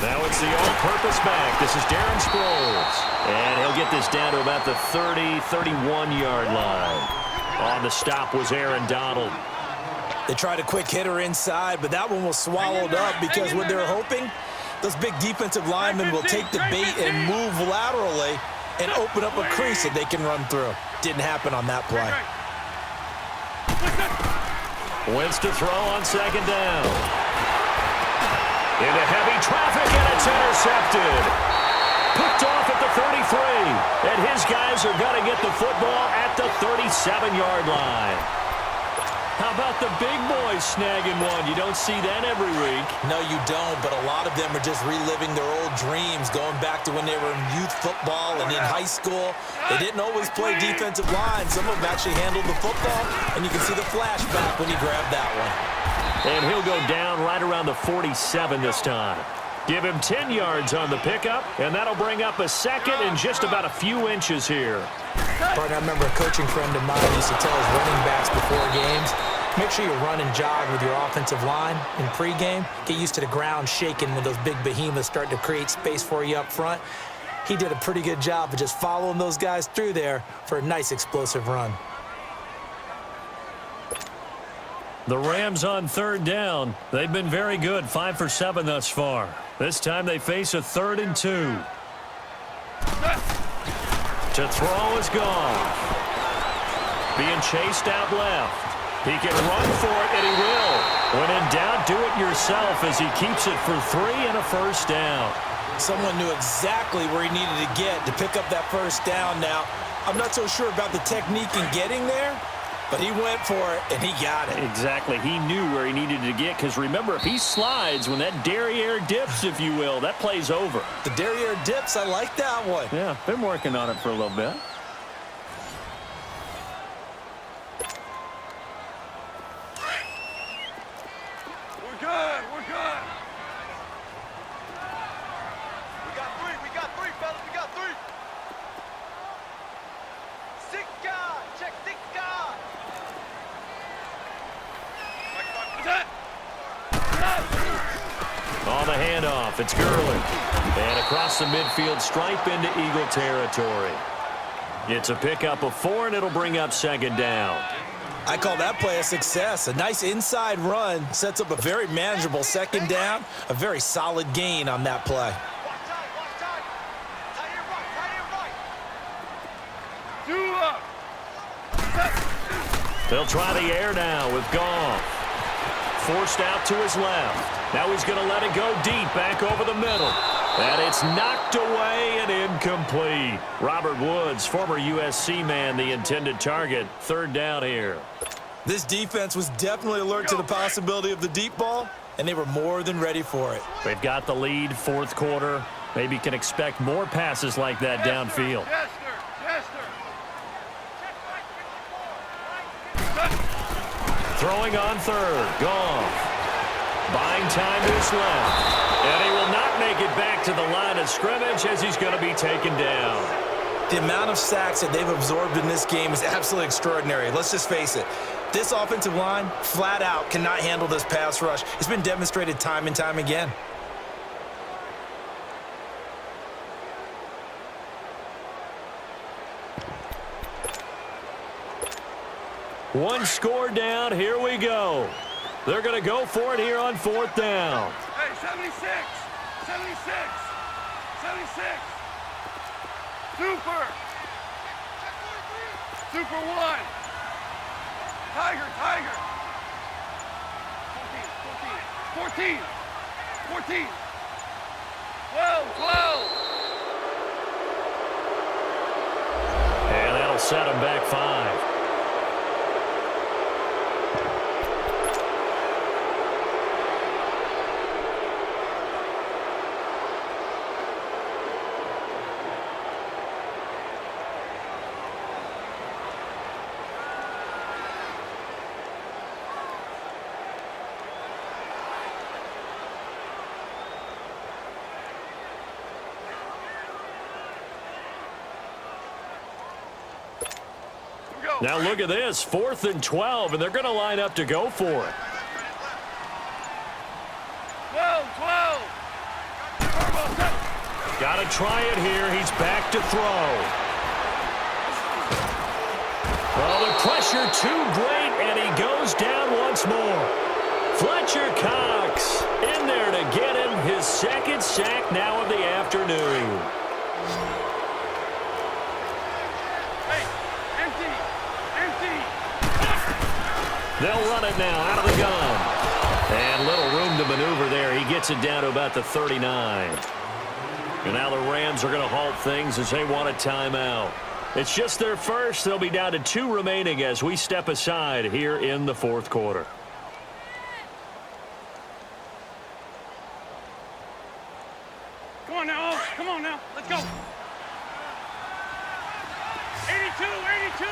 Now it's the all-purpose back. This is Darren Sproles. And he'll get this down to about the 30, 31-yard line. On the stop was Aaron Donald. They tried a quick hitter inside, but that one was swallowed up because what they're hoping, those big defensive linemen will take the bait and move laterally and open up a crease that they can run through. Didn't happen on that play. Wentz to throw on second down. Into heavy traffic, and it's intercepted. Picked off at the 33. And his guys are going to get the football at the 37-yard line. How about the big boys snagging one? You don't see that every week. No, you don't, but a lot of them are just reliving their old dreams, going back to when they were in youth football and in high school. They didn't always play defensive line. Some of them actually handled the football, and you can see the flashback when he grabbed that one. And he'll go down right around the 47 this time. Give him 10 yards on the pickup, and that'll bring up a second and just about a few inches here. Partner, I remember a coaching friend of mine used to tell his running backs before games, make sure you run and jog with your offensive line in pregame. Get used to the ground shaking when those big behemoths start to create space for you up front. He did a pretty good job of just following those guys through there for a nice explosive run. The Rams on third down. They've been very good, 5 for 7 thus far. This time they face a 3rd and 2. To throw is gone. Being chased out left. He can run for it, and he will. When in doubt, do it yourself as he keeps it for 3 and a first down. Someone knew exactly where he needed to get to pick up that first down. Now, I'm not so sure about the technique in getting there, but he went for it, and he got it. Exactly. He knew where he needed to get, because remember, if he slides, when that derriere dips, if you will, that play's over. The derriere dips, I like that one. Yeah, been working on it for a little bit. On the handoff, it's Gurley. And across the midfield stripe into Eagle territory. It's a pickup of 4, and it'll bring up second down. I call that play a success. A nice inside run sets up a very manageable second down. A very solid gain on that play. They'll try the air now with Goff. Forced out to his left. Now he's going to let it go deep back over the middle. And it's knocked away and incomplete. Robert Woods, former USC man, the intended target. 3rd down here. This defense was definitely alert to the possibility of the deep ball, and they were more than ready for it. They've got the lead, 4th quarter. Maybe can expect more passes like that downfield. Throwing on 3rd. Goff. Buying time to his left. And he will not make it back to the line of scrimmage as he's going to be taken down. The amount of sacks that they've absorbed in this game is absolutely extraordinary. Let's just face it. This offensive line, flat out, cannot handle this pass rush. It's been demonstrated time and time again. One score down. Here we go. They're going to go for it here on 4th down. Hey, 76. 76. 76. Super. Super 1. Tiger. 14. 12. And that'll set him back 5. Now look at this, 4th and 12, and they're going to line up to go for it. 12, 12. Turbo set. Got to try it here. He's back to throw. Well, the pressure too great, and he goes down once more. Fletcher Cox in there to get him his second sack now of the afternoon. Hey, empty. Empty. They'll run it now out of the gun. And little room to maneuver there. He gets it down to about the 39. And now the Rams are going to halt things as they want a timeout. It's just their first. They'll be down to 2 remaining as we step aside here in the fourth quarter. Come on now, Oaks. Come on now. Let's go. 82, 82.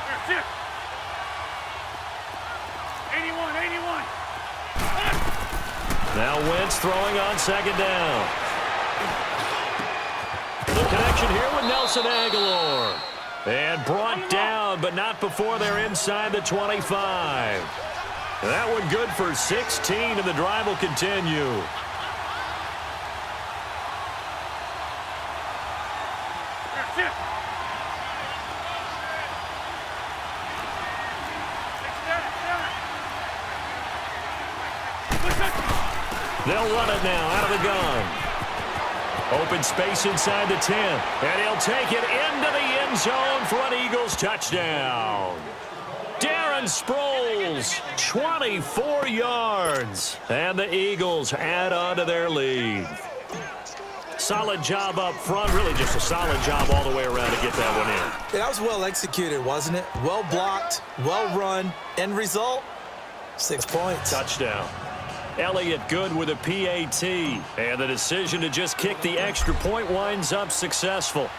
There, shift. 81, 81. Now Wentz throwing on second down. The connection here with Nelson Aguilar. And brought down, but not before they're inside the 25. That one good for 16, and the drive will continue. They'll run it now out of the gun. Open space inside the 10. And he'll take it into the end zone for an Eagles touchdown. Darren Sproles, 24 yards. And the Eagles add on to their lead. Solid job up front. Really just a solid job all the way around to get that one in. Yeah, that was well executed, wasn't it? Well blocked, well run. End result, 6 points. Touchdown. Elliott good with a PAT. And the decision to just kick the extra point winds up successful.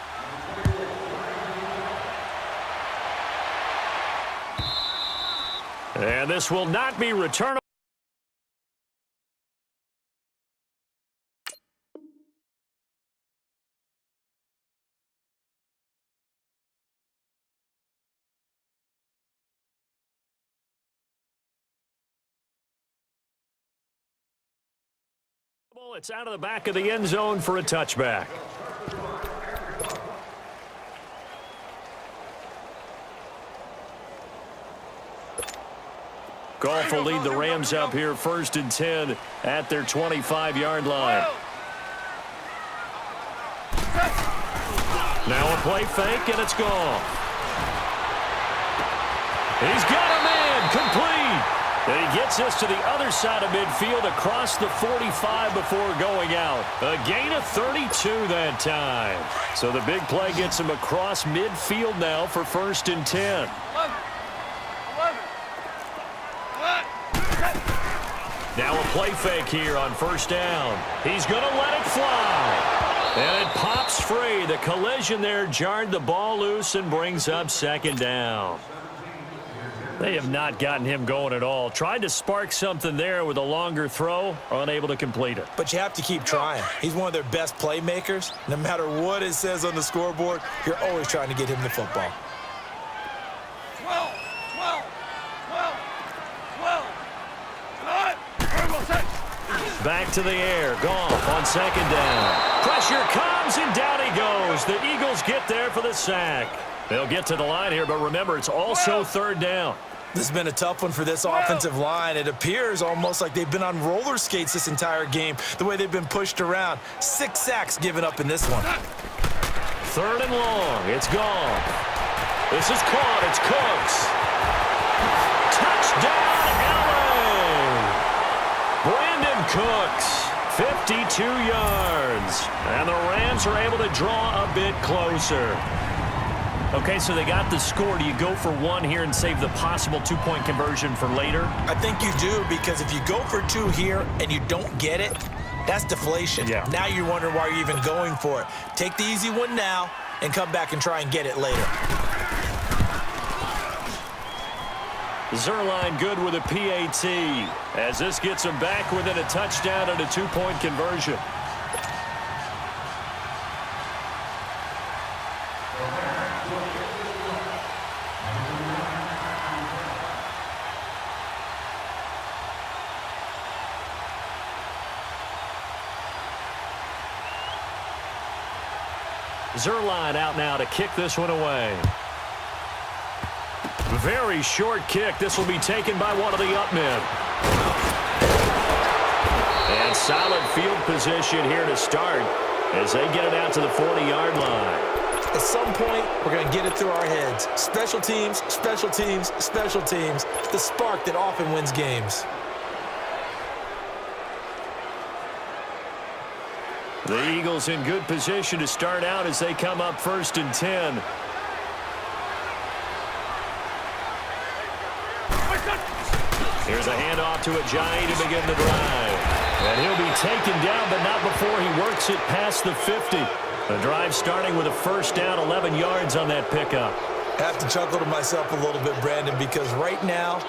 And this will not be returnable. It's out of the back of the end zone for a touchback. Goff will lead the Rams up here 1st and 10 at their 25-yard line. Now a play fake, and it's Goff. He's got a man complete. And he gets this to the other side of midfield across the 45 before going out. A gain of 32 that time. So the big play gets him across midfield now for 1st and 10. 11. Now a play fake here on 1st down. He's going to let it fly. And it pops free. The collision there jarred the ball loose and brings up 2nd down. They have not gotten him going at all. Tried to spark something there with a longer throw, unable to complete it. But you have to keep trying. He's one of their best playmakers. No matter what it says on the scoreboard, you're always trying to get him the football. 12, 12, 12, 12. Back to the air. Goff on 2nd down. Pressure comes, and down he goes. The Eagles get there for the sack. They'll get to the line here, but remember, it's also 3rd down. This has been a tough one for this offensive line. It appears almost like they've been on roller skates this entire game, the way they've been pushed around. 6 sacks given up in this one. 3rd and long. It's Goff. This is caught. It's Cooks. Touchdown, LA! Brandon Cooks, 52 yards. And the Rams are able to draw a bit closer. Okay, so they got the score. Do you go for 1 here and save the possible 2-point conversion for later? I think you do, because if you go for 2 here and you don't get it, that's deflation. Yeah. Now you're wondering why you're even going for it. Take the easy one now and come back and try and get it later. Zerline good with a PAT as this gets him back within a touchdown and a 2-point conversion. Zerline out now to kick this one away. Very short kick. This will be taken by one of the up men. And solid field position here to start as they get it out to the 40-yard line. At some point, we're going to get it through our heads. Special teams, special teams, special teams. The spark that often wins games. The Eagles in good position to start out as they come up 1st and 10. Here's a handoff to Ajayi to begin the drive. And he'll be taken down, but not before he works it past the 50. The drive starting with a first down, 11 yards on that pickup. I have to chuckle to myself a little bit, Brandon, because right now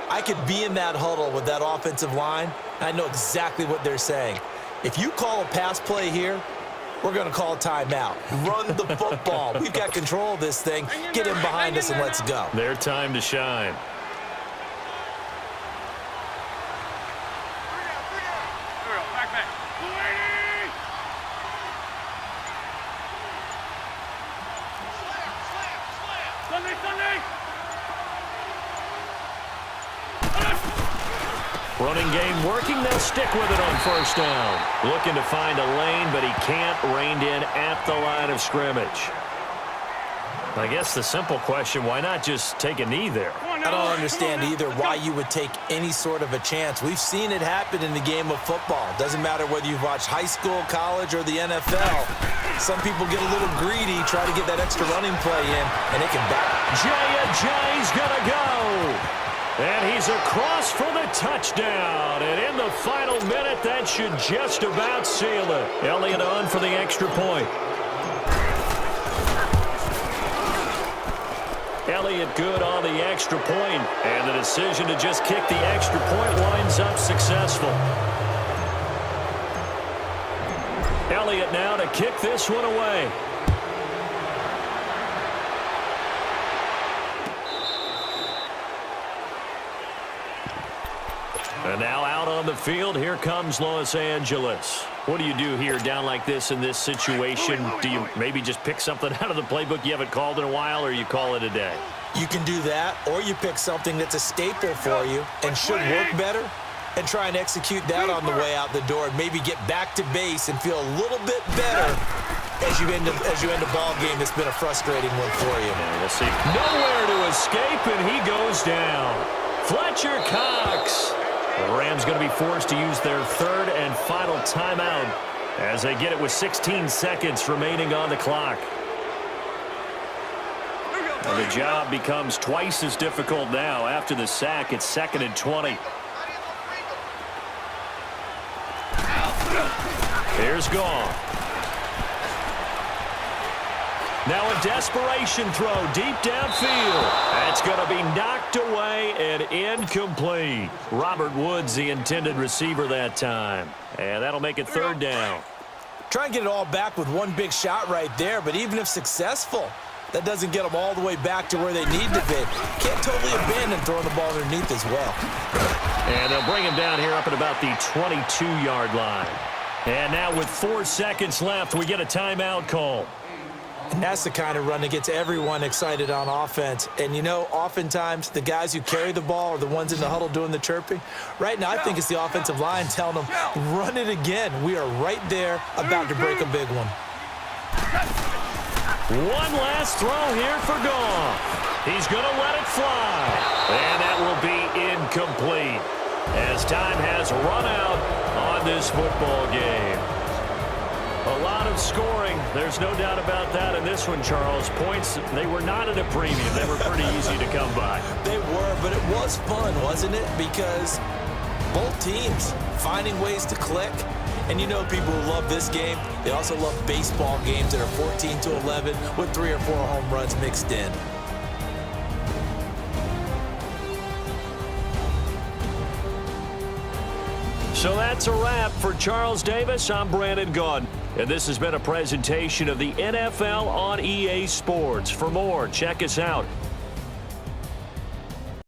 I could be in that huddle with that offensive line. I know exactly what they're saying. If you call a pass play here, we're going to call a timeout. Run the football. We've got control of this thing. Get him behind us and let's go. Their time to shine. Running game working. They'll stick with it on first down. Looking to find a lane, but he can't. Reined in at the line of scrimmage. I guess the simple question, why not just take a knee there? I don't understand either why you would take any sort of a chance. We've seen it happen in the game of football. Doesn't matter whether you've watched high school, college, or the NFL. Some people get a little greedy, try to get that extra running play in, and it can back. Jay's gonna go. And he's across for the touchdown. And in the final minute, that should just about seal it. Elliott on for the extra point. Elliott good on the extra point. And the decision to just kick the extra point winds up successful. Elliott now to kick this one away. And now out on the field, here comes Los Angeles. What do you do here down like this in this situation? Do you maybe just pick something out of the playbook you haven't called in a while, or you call it a day? You can do that, or you pick something that's a staple for you and should work better and try and execute that on the way out the door and maybe get back to base and feel a little bit better as you end a ball game that's been a frustrating one for you. Yeah, we'll see. Nowhere to escape, and he goes down. Fletcher Cox. The Rams going to be forced to use their third and final timeout as they get it with 16 seconds remaining on the clock. And the job becomes twice as difficult now. After the sack, it's 2nd and 20. Here's Goff. Now a desperation throw deep downfield. That's going to be knocked away and incomplete. Robert Woods, the intended receiver that time. And that'll make it 3rd down. Try and get it all back with one big shot right there, but even if successful, that doesn't get them all the way back to where they need to be. Can't totally abandon throwing the ball underneath as well. And they'll bring him down here up at about the 22-yard line. And now with 4 seconds left, we get a timeout call. And that's the kind of run that gets everyone excited on offense. And, you know, oftentimes the guys who carry the ball are the ones in the huddle doing the chirping. Right now, I think it's the offensive line telling them, run it again. We are right there about to break a big one. One last throw here for Goff. He's going to let it fly. And that will be incomplete as time has run out on this football game. A lot of scoring. There's no doubt about that in this one, Charles. Points, they were not at a premium. They were pretty easy to come by. They were, but it was fun, wasn't it? Because both teams finding ways to click. And you know people who love this game, they also love baseball games that are 14-11 with 3 or 4 home runs mixed in. So that's a wrap for Charles Davis. I'm Brandon Gaudin. And this has been a presentation of the NFL on EA Sports. For more, check us out